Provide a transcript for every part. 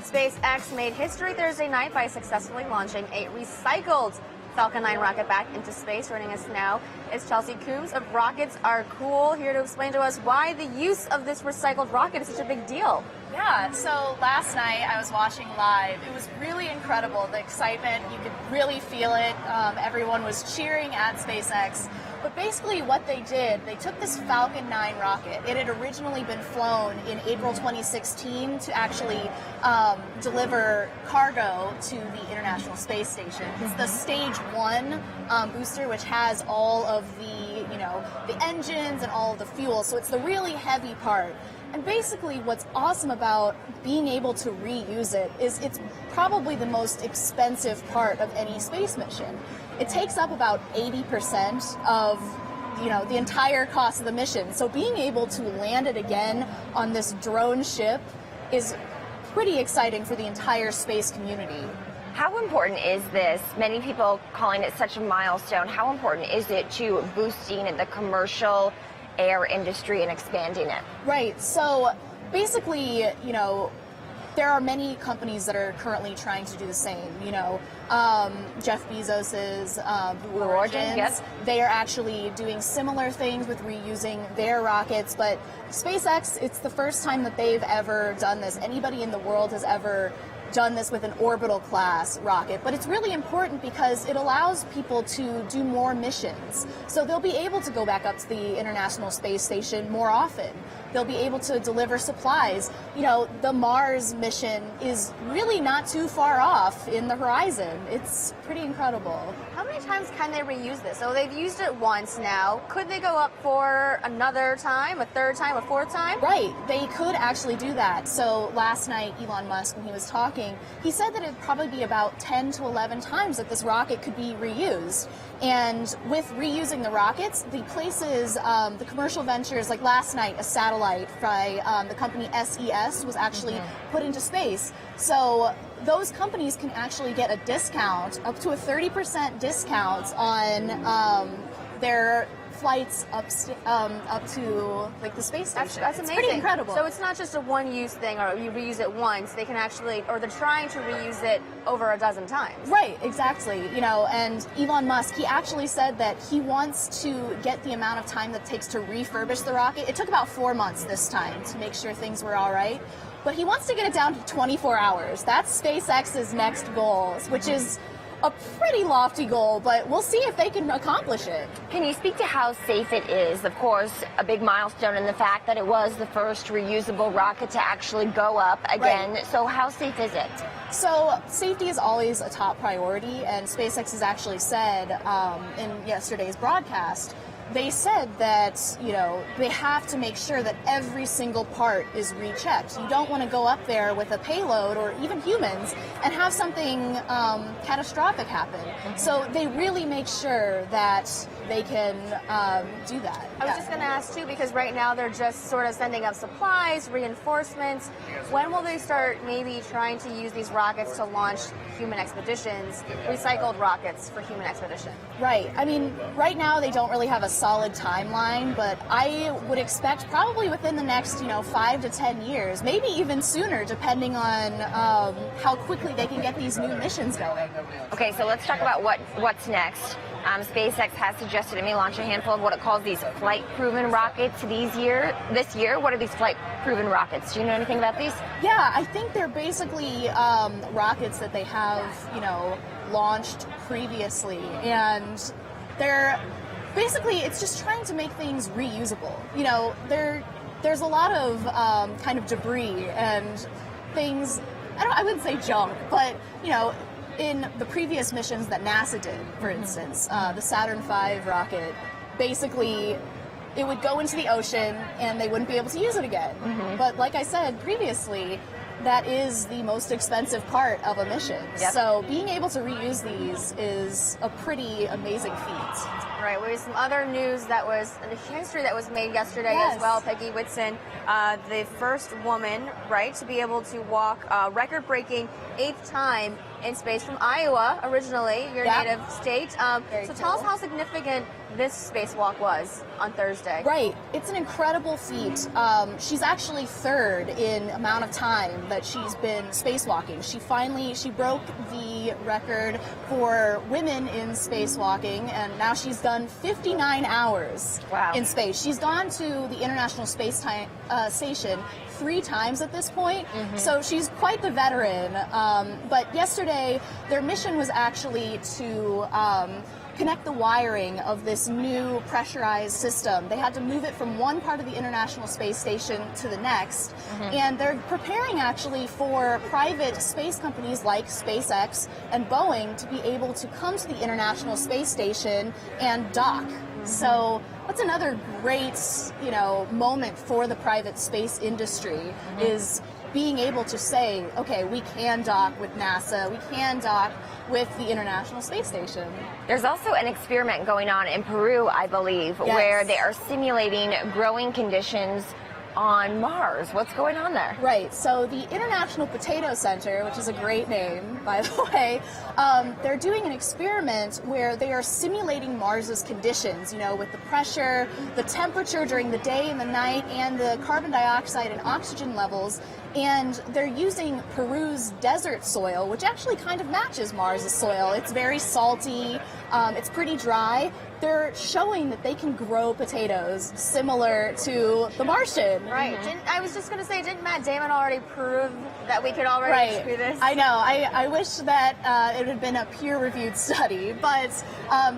SpaceX made history Thursday night by successfully launching a recycled Falcon 9 rocket back into space. Joining us now is Chelsea Coombs of Rockets Are Cool, here to explain to us why the use of this recycled rocket is such a big deal. Yeah, so last night I was watching live. It was really incredible, the excitement. You could really feel it. Everyone was cheering at SpaceX. But basically what they did, they took this Falcon 9 rocket. It had originally been flown in April 2016 to actually deliver cargo to the International Space Station. It's the stage 1 booster, which has all of the, the engines and all of the fuel. So it's the really heavy part. And basically what's awesome about being able to reuse it is it's probably the most expensive part of any space mission. It takes up about 80% of the entire cost of the mission. So being able to land it again on this drone ship is pretty exciting for the entire space community. How important is this? Many people calling it such a milestone. How important is it to boosting the commercial air industry and expanding it? Right. So basically, there are many companies that are currently trying to do the same. Jeff Bezos's Blue Origin, yes. They are actually doing similar things with reusing their rockets. But SpaceX, it's the first time that they've ever done this. Anybody in the world has ever done this with an orbital class rocket, but it's really important because it allows people to do more missions. So they'll be able to go back up to the International Space Station more often. They'll be able to deliver supplies. The Mars mission is really not too far off in the horizon. It's pretty incredible. How many times can they reuse this? So they've used it once now. Could they go up for another time, a third time, a fourth time? Right, they could actually do that. So last night, Elon Musk, when he was talking, he said that it'd probably be about 10 to 11 times that this rocket could be reused. And with reusing the rockets, the places, the commercial ventures, like last night, a satellite by the company SES was actually put into space. So those companies can actually get a discount, up to a 30% discount on their flights up to the space station. That's amazing. It's pretty incredible. So it's not just a one-use thing, or you reuse it once. They can actually, or they're trying to reuse it over a dozen times. Right, exactly. And Elon Musk, he actually said that he wants to get the amount of time that it takes to refurbish the rocket. It took about 4 months this time to make sure things were all right. But he wants to get it down to 24 hours. That's SpaceX's next goal, which is a pretty lofty goal, but we'll see if they can accomplish it. Can you speak to how safe it is? Of course, a big milestone in the fact that it was the first reusable rocket to actually go up again. Right. So how safe is it? So safety is always a top priority, and SpaceX has actually said in yesterday's broadcast, they said that, they have to make sure that every single part is rechecked. You don't want to go up there with a payload or even humans and have something catastrophic happen. So they really make sure that they can do that. I was just going to ask, too, because right now they're just sort of sending up supplies, reinforcements. When will they start maybe trying to use these rockets to launch human expeditions, recycled rockets for human expedition? Right. I mean, right now they don't really have a solid timeline, but I would expect probably within the next, 5 to 10 years, maybe even sooner, depending on how quickly they can get these new missions going. Okay, so let's talk about what's next. SpaceX has suggested it may launch a handful of what it calls these flight-proven rockets this year. What are these flight-proven rockets? Do you know anything about these? Yeah, I think they're basically rockets that they have, launched previously, and they're basically, it's just trying to make things reusable. There's a lot of kind of debris and things. I wouldn't say junk, but in the previous missions that NASA did, for instance, the Saturn V rocket, basically it would go into the ocean and they wouldn't be able to use it again. But like I said previously, that is the most expensive part of a mission. Yep. So being able to reuse these is a pretty amazing feat. Right. Well, there's some other news that was in the history that was made yesterday as well. Peggy Whitson, the first woman, right, to be able to walk record-breaking 8th time in space from Iowa, originally, your native state. So tell us how significant this spacewalk was on Thursday. Right. It's an incredible feat. She's actually third in amount of time that she's been spacewalking. She broke the record for women in spacewalking, and now she's done 59 hours in space. She's gone to the International Space Station 3 times at this point, so she's quite the veteran. But yesterday, their mission was actually to connect the wiring of this new pressurized system. They had to move it from one part of the International Space Station to the next, and they're preparing actually for private space companies like SpaceX and Boeing to be able to come to the International Space Station and dock. So that's another great, moment for the private space industry is being able to say, okay, we can dock with NASA, we can dock with the International Space Station. There's also an experiment going on in Peru, I believe, where they are simulating growing conditions on Mars. What's going on there? Right. So the International Potato Center, which is a great name, by the way, they're doing an experiment where they are simulating Mars's conditions, with the pressure, the temperature during the day and the night, and the carbon dioxide and oxygen levels. And they're using Peru's desert soil, which actually kind of matches Mars's soil. It's very salty, it's pretty dry. They're showing that they can grow potatoes similar to the Martian. Right. I was just going to say, didn't Matt Damon already prove that we could already do this? I know. I wish that it had been a peer-reviewed study, but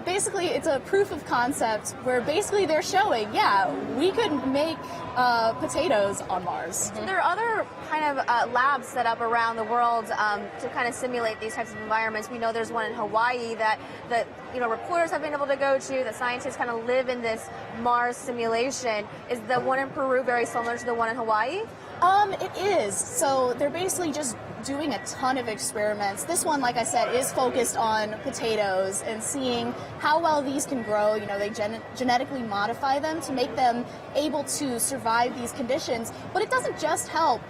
basically it's a proof of concept where basically they're showing, we could make potatoes on Mars. There are other kind of labs set up around the world to kind of simulate these types of environments. We know there's one in Hawaii that reporters have been able to go to, that scientists kind of live in this Mars simulation. Is the one in Peru very similar to the one in Hawaii? It is. So they're basically just doing a ton of experiments. This one, like I said, is focused on potatoes and seeing how well these can grow. They genetically modify them to make them able to survive these conditions. But it doesn't just help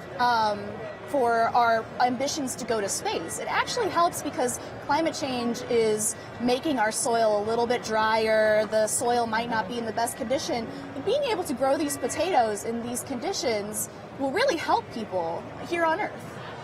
for our ambitions to go to space. It actually helps because climate change is making our soil a little bit drier. The soil might not be in the best condition. But being able to grow these potatoes in these conditions will really help people here on Earth.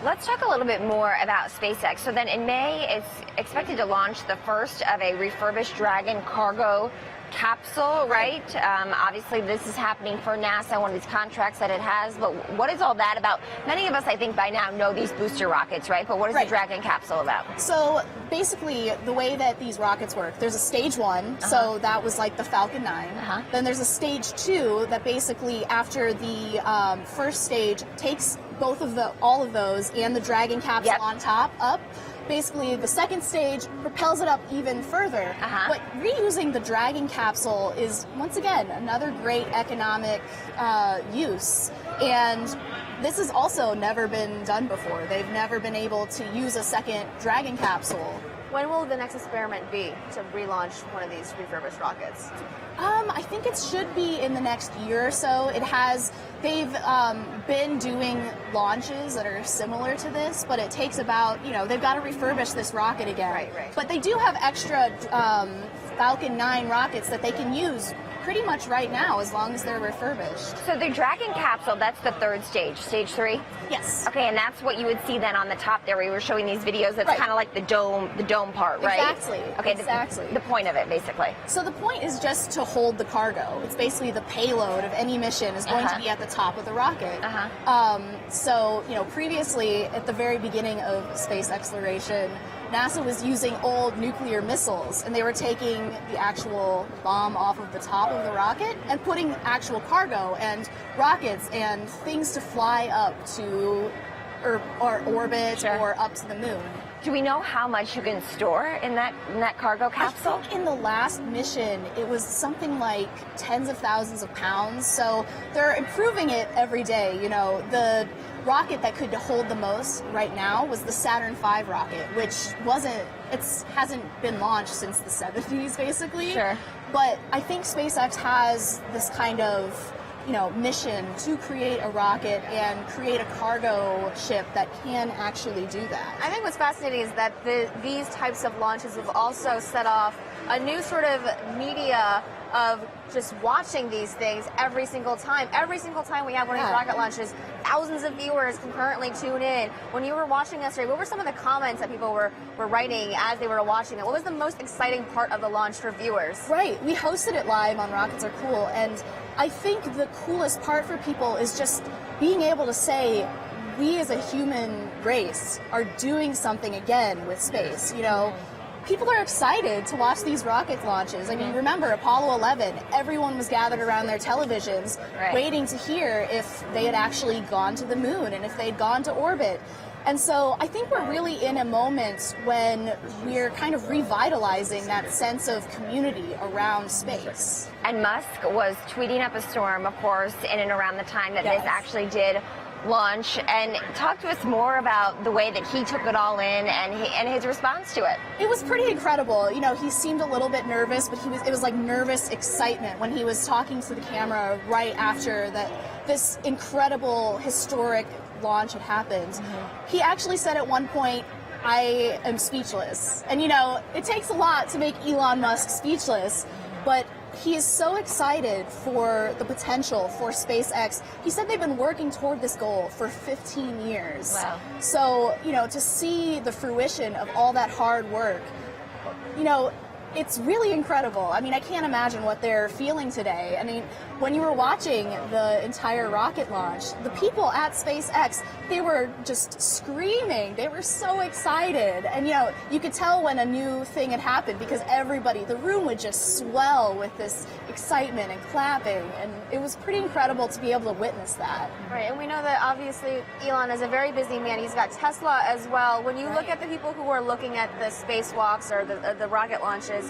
Let's talk a little bit more about SpaceX. So then in May, it's expected to launch the first of a refurbished Dragon cargo capsule, right? Obviously, this is happening for NASA, one of these contracts that it has. But what is all that about? Many of us, I think, by now know these booster rockets, right? But what is the Dragon capsule about? So basically, the way that these rockets work, there's a stage 1, so that was like the Falcon 9. Then there's a stage 2 that basically, after the first stage, takes all of those and the Dragon capsule on top up. Basically, the second stage propels it up even further. But reusing the Dragon capsule is, once again, another great economic use. And this has also never been done before. They've never been able to use a second Dragon capsule. When will the next experiment be to relaunch one of these refurbished rockets? I think it should be in the next year or so. They've been doing launches that are similar to this, but it takes about, they've got to refurbish this rocket again. Right. But they do have extra Falcon 9 rockets that they can use pretty much right now as long as they're refurbished. So the Dragon capsule, that's the third stage, stage 3? Yes. Okay, and that's what you would see then on the top there where you were showing these videos. That's kind of like the dome part, right? Exactly. Okay, exactly. The point of it, basically. So the point is just to hold the cargo. It's basically the payload of any mission is going to be at the top of the rocket. So, previously, at the very beginning of space exploration, NASA was using old nuclear missiles, and they were taking the actual bomb off of the top of the rocket and putting actual cargo and rockets and things to fly up to or orbit or up to the moon. Do we know how much you can store in that cargo capsule? I think in the last mission, it was something like tens of thousands of pounds. So they're improving it every day. The rocket that could hold the most right now was the Saturn V rocket, which hasn't been launched since the 70s, basically. Sure. But I think SpaceX has this kind of mission to create a rocket and create a cargo ship that can actually do that. I think what's fascinating is that these types of launches have also set off a new sort of media of just watching these things every single time. Every single time we have one of these rocket launches, thousands of viewers concurrently tune in. When you were watching yesterday, what were some of the comments that people were writing as they were watching it? What was the most exciting part of the launch for viewers? Right. We hosted it live on Rockets Are Cool, and I think the coolest part for people is just being able to say, we as a human race are doing something again with space. People are excited to watch these rocket launches. I mean, remember Apollo 11, everyone was gathered around their televisions waiting to hear if they had actually gone to the moon and if they'd gone to orbit. And so I think we're really in a moment when we're kind of revitalizing that sense of community around space. And Musk was tweeting up a storm, of course, in and around the time that this actually did launch. And talk to us more about the way that he took it all in and his response to it. It was pretty incredible. He seemed a little bit nervous, but it was like nervous excitement when he was talking to the camera right after this incredible historic launch had happened. He actually said at one point, I am speechless. And it takes a lot to make Elon Musk speechless, but he is so excited for the potential for SpaceX. He said they've been working toward this goal for 15 years. Wow. So, to see the fruition of all that hard work, it's really incredible. I mean, I can't imagine what they're feeling today. I mean, when you were watching the entire rocket launch, the people at SpaceX, they were just screaming. They were so excited. And, you could tell when a new thing had happened because the room would just swell with this excitement and clapping. And it was pretty incredible to be able to witness that. Right, and we know that obviously Elon is a very busy man. He's got Tesla as well. When you look at the people who are looking at the spacewalks or the rocket launches,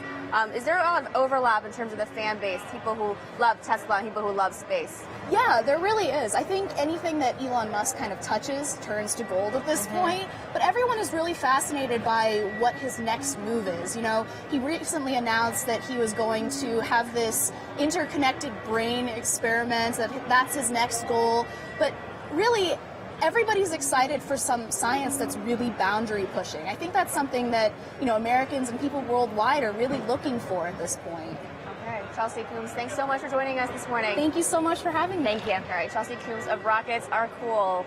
is there a lot of overlap in terms of the fan base, people who love Tesla and people who love space? Yeah, there really is. I think anything that Elon Musk kind of touches turns to gold at this point, but everyone is really fascinated by what his next move is. He recently announced that he was going to have this interconnected brain experiment, that's his next goal, but really everybody's excited for some science that's really boundary pushing. I think that's something that, Americans and people worldwide are really looking for at this point. Okay, Chelsea Coombs, thanks so much for joining us this morning. Thank you so much for having me. Thank you. All right, Chelsea Coombs of Rockets Are Cool.